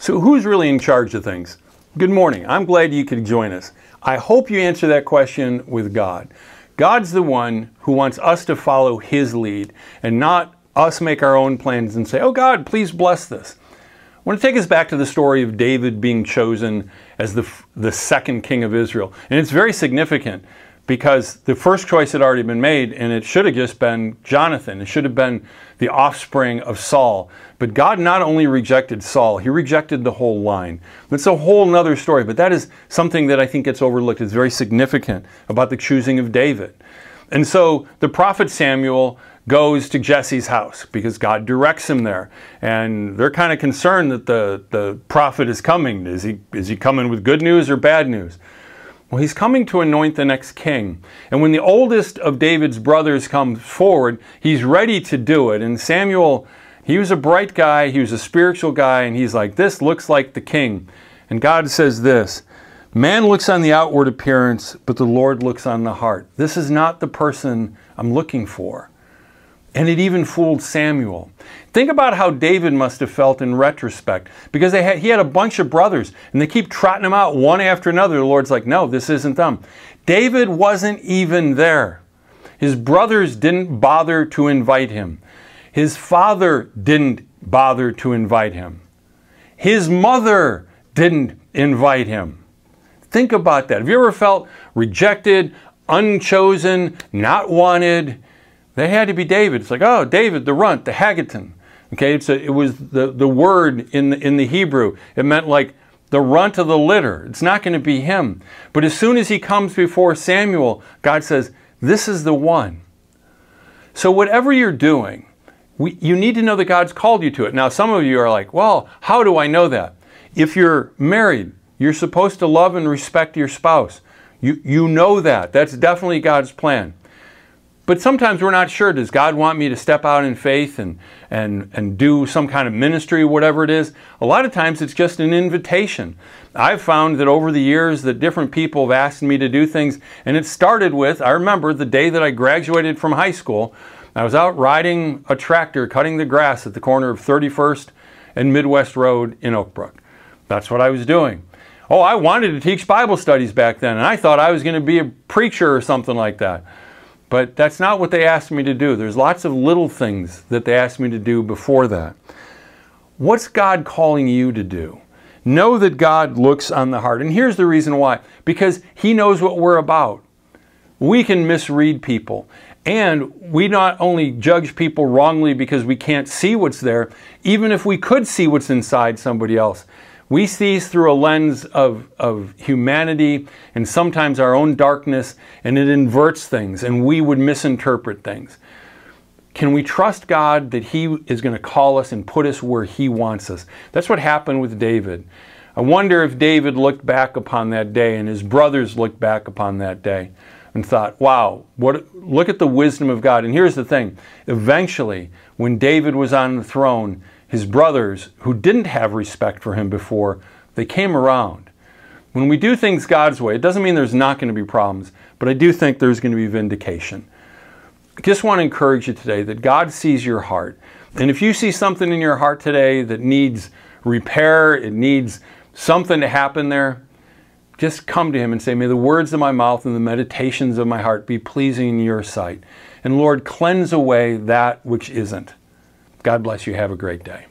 So who's really in charge of things? Good morning. I'm glad you could join us. I hope you answer that question with God. God's the one who wants us to follow His lead and not us make our own plans and say, oh God, please bless this. I want to take us back to the story of David being chosen as the second king of Israel. And it's very significant because the first choice had already been made, and it should have just been Jonathan. It should have been the offspring of Saul. But God not only rejected Saul, He rejected the whole line. That's a whole nother story, but that is something that I think gets overlooked. It's very significant about the choosing of David. And so the prophet Samuel goes to Jesse's house because God directs him there. And they're kind of concerned that the prophet is coming. Is he coming with good news or bad news? Well, he's coming to anoint the next king. And when the oldest of David's brothers comes forward, he's ready to do it. And Samuel, he was a bright guy, he was a spiritual guy, and he's like, this looks like the king. And God says this, man looks on the outward appearance, but the Lord looks on the heart. This is not the person I'm looking for. And it even fooled Samuel. Think about how David must have felt in retrospect, because he had a bunch of brothers, and they keep trotting them out one after another. The Lord's like, no, this isn't them. David wasn't even there. His brothers didn't bother to invite him. His father didn't bother to invite him. His mother didn't invite him. Think about that. Have you ever felt rejected, unchosen, not wanted? They had to be David. It's like, oh, David, the runt, the Haggaton. Okay, it was the word in the Hebrew. It meant like the runt of the litter. It's not going to be him. But as soon as he comes before Samuel, God says, this is the one. So whatever you're doing, you need to know that God's called you to it. Now, some of you are like, well, how do I know that? If you're married, you're supposed to love and respect your spouse. You know that. That's definitely God's plan. But sometimes we're not sure, does God want me to step out in faith and do some kind of ministry, whatever it is? A lot of times it's just an invitation. I've found that over the years that different people have asked me to do things, and it started with, I remember the day that I graduated from high school, I was out riding a tractor, cutting the grass at the corner of 31st and Midwest Road in Oak Brook. That's what I was doing. Oh, I wanted to teach Bible studies back then, and I thought I was going to be a preacher or something like that. But that's not what they asked me to do. There's lots of little things that they asked me to do before that. What's God calling you to do? Know that God looks on the heart. And here's the reason why. Because He knows what we're about. We can misread people. And we not only judge people wrongly because we can't see what's there, even if we could see what's inside somebody else. We see through a lens of humanity and sometimes our own darkness, and it inverts things, and we would misinterpret things. Can we trust God that He is going to call us and put us where He wants us? That's what happened with David. I wonder if David looked back upon that day and his brothers looked back upon that day and thought, wow, look at the wisdom of God. And here's the thing. Eventually, when David was on the throne, his brothers, who didn't have respect for him before, they came around. When we do things God's way, it doesn't mean there's not going to be problems, but I do think there's going to be vindication. I just want to encourage you today that God sees your heart. And if you see something in your heart today that needs repair, it needs something to happen there, just come to Him and say, may the words of my mouth and the meditations of my heart be pleasing in your sight. And Lord, cleanse away that which isn't. God bless you. Have a great day.